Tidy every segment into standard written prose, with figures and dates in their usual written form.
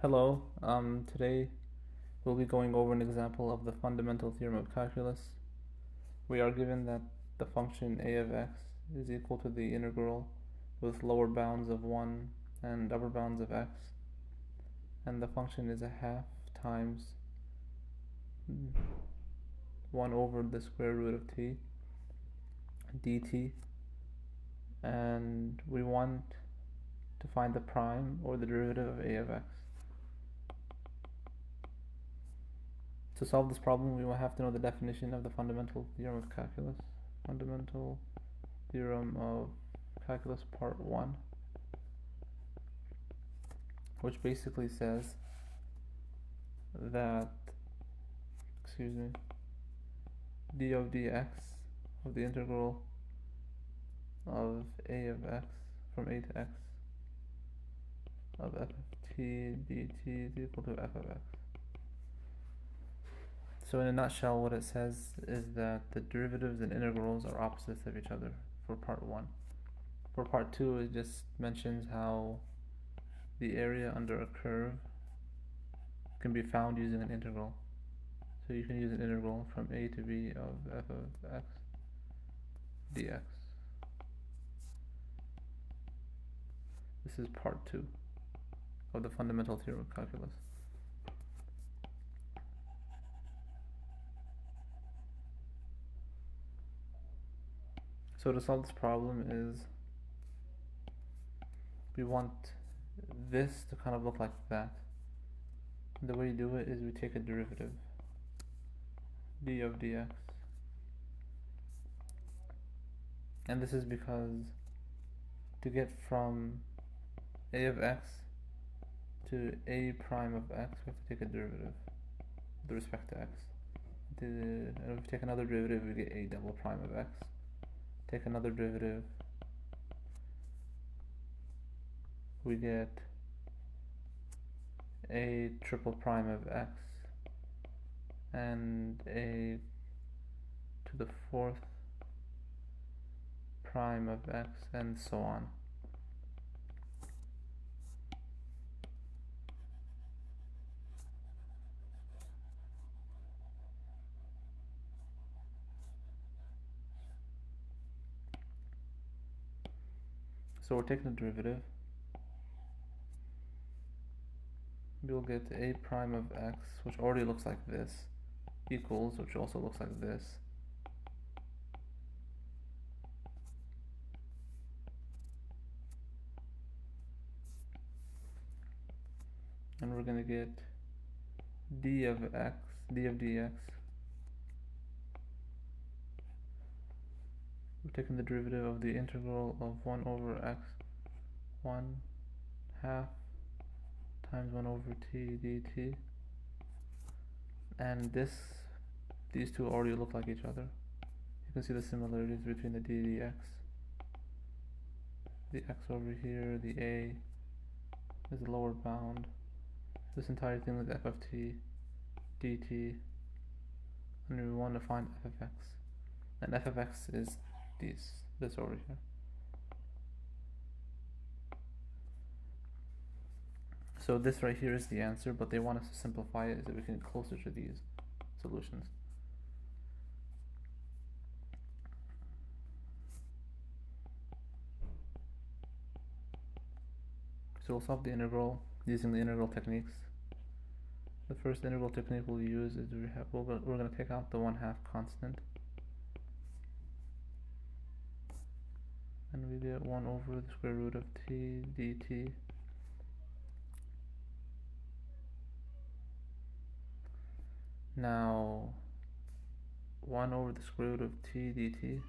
Hello, today we'll be going over an example of the fundamental theorem of calculus. We are given that the function a of x is equal to the integral with lower bounds of 1 and upper bounds of x, and the function is a half times 1 over the square root of t dt, and we want to find the prime or the derivative of a of x. To solve this problem, we will have to know the definition of the fundamental theorem of calculus. Fundamental theorem of calculus part 1, which basically says that, d of dx of the integral of a of x from a to x of f of t dt is equal to f of x. So in a nutshell, what it says is that the derivatives and integrals are opposites of each other for part 1. For part 2, it just mentions how the area under a curve can be found using an integral. So you can use an integral from a to b of f of x dx. This is part 2 of the fundamental theorem of calculus. So to solve this problem is we want this to kind of look like that. The way you do it is we take a derivative, d of dx. And this is because to get from a of x to a prime of x, we have to take a derivative with respect to x. And if we take another derivative, we get a double prime of x. Take another derivative, we get a triple prime of x and a to the fourth prime of x, and so on. So we're taking a derivative. We'll get a prime of x, which already looks like this, equals, which also looks like this, and we're going to get d of x, d of dx. We're taking the derivative of the integral of 1 over x, 1 half times 1 over t dt, and these two already look like each other. You can see the similarities between the d dx, the x over here, the a is the lower bound. This entire thing is f of t dt, and we want to find f of x, and f of x is this over here. So this right here is the answer, but they want us to simplify it so that we can get closer to these solutions. So we'll solve the integral using the integral techniques. The first integral technique we'll use is we're going to take out the 1/2 constant, and we get 1 over the square root of t dt. Now 1 over the square root of t dt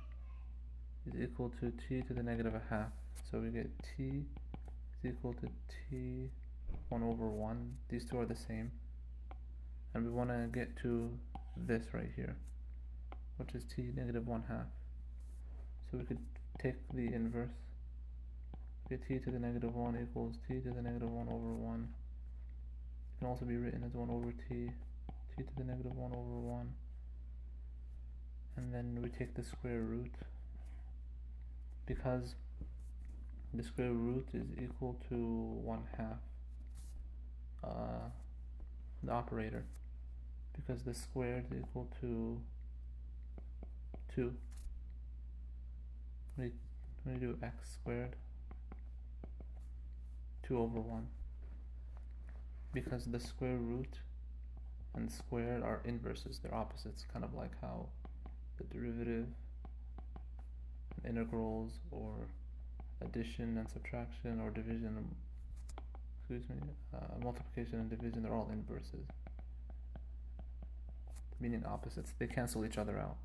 is equal to t to the negative 1/2. So we get t is equal to t 1 over 1. These two are the same. And we want to get to this right here, which is t negative 1/2. So we could take the inverse. Get t to the negative 1 equals t to the negative 1 over 1. It can also be written as 1 over t to the negative 1 over 1. And then we take the square root, because the square root is equal to 1/2. the operator, because the squared is equal to 2. When you do x squared, 2 over 1. Because the square root and squared are inverses, they're opposites, kind of like how the derivative, and integrals, or addition and subtraction, or division, multiplication and division, they're all inverses, meaning opposites. They cancel each other out.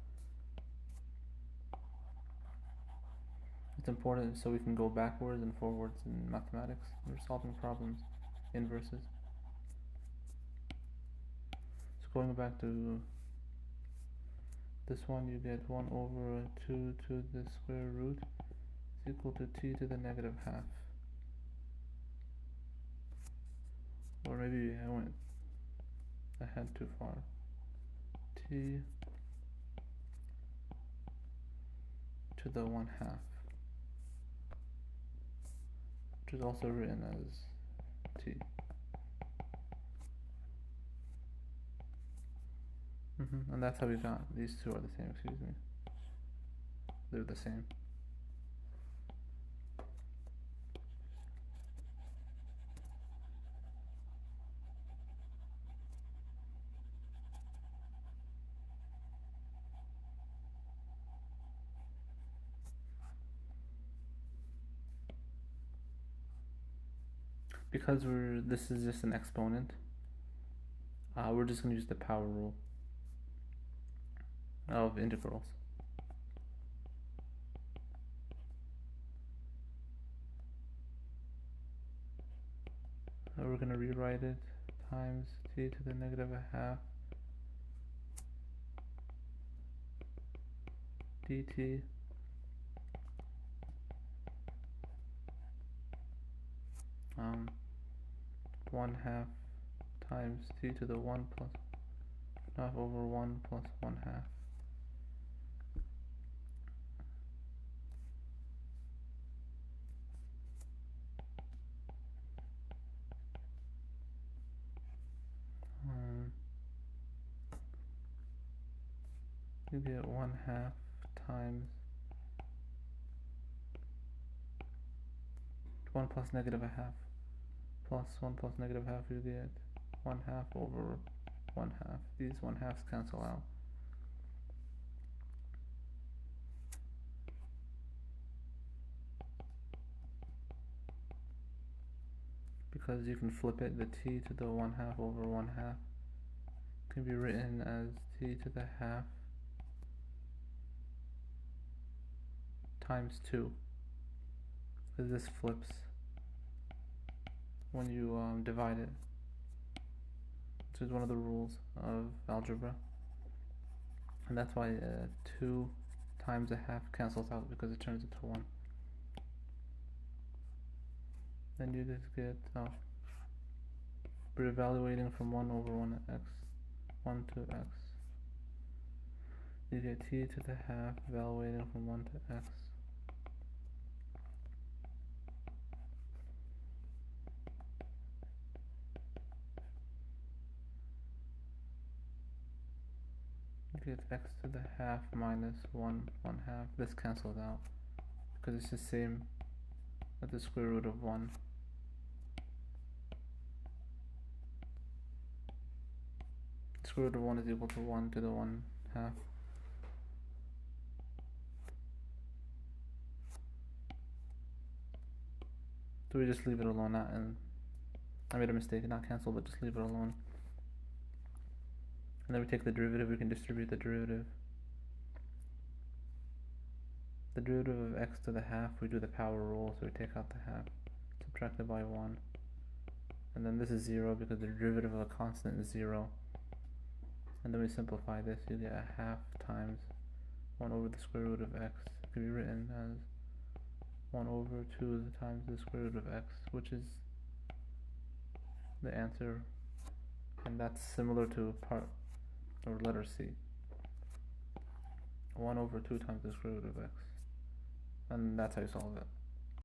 It's important so we can go backwards and forwards in mathematics. We're solving problems, inverses. So going back to this one, you get 1 over 2 to the square root is equal to t to the negative half. Or maybe I went ahead too far. T to the 1/2, which is also written as t. And that's how we got these two are the same, excuse me. They're the same. Because this is just an exponent, we're just going to use the power rule of integrals. We're going to rewrite it times t to the negative 1/2 dt 1/2 times t to the 1 plus 1/2 over 1 plus 1/2. You get 1/2 times 1 plus negative 1/2 plus 1 plus negative 1/2, you get 1/2 over 1/2. These 1/2s cancel out. Because you can flip it, the t to the 1/2 over 1/2 can be written as t to the 1/2 times 2, because this flips when you divide it, which is one of the rules of algebra, and that's why 2 times 1/2 cancels out, because it turns into 1. Then you just get, we're evaluating from 1 over 1 to x. You get t to the 1/2 evaluating from 1 to x. You get x to the 1/2 minus 1/2. This cancels out because it's the same as the square root of 1. Square root of 1 is equal to 1 to the 1/2. So we just leave it alone, and I made a mistake, not cancel, but just leave it alone. And then we take the derivative, we can distribute the derivative. The derivative of x to the 1/2, we do the power rule, so we take out the 1/2, subtract it by 1. And then this is 0 because the derivative of a constant is 0. And then we simplify this, you get 1/2 times 1 over the square root of x. It can be written as 1 over 2 times the square root of x, which is the answer. And that's similar to letter C. 1 over 2 times the square root of x. And that's how you solve it.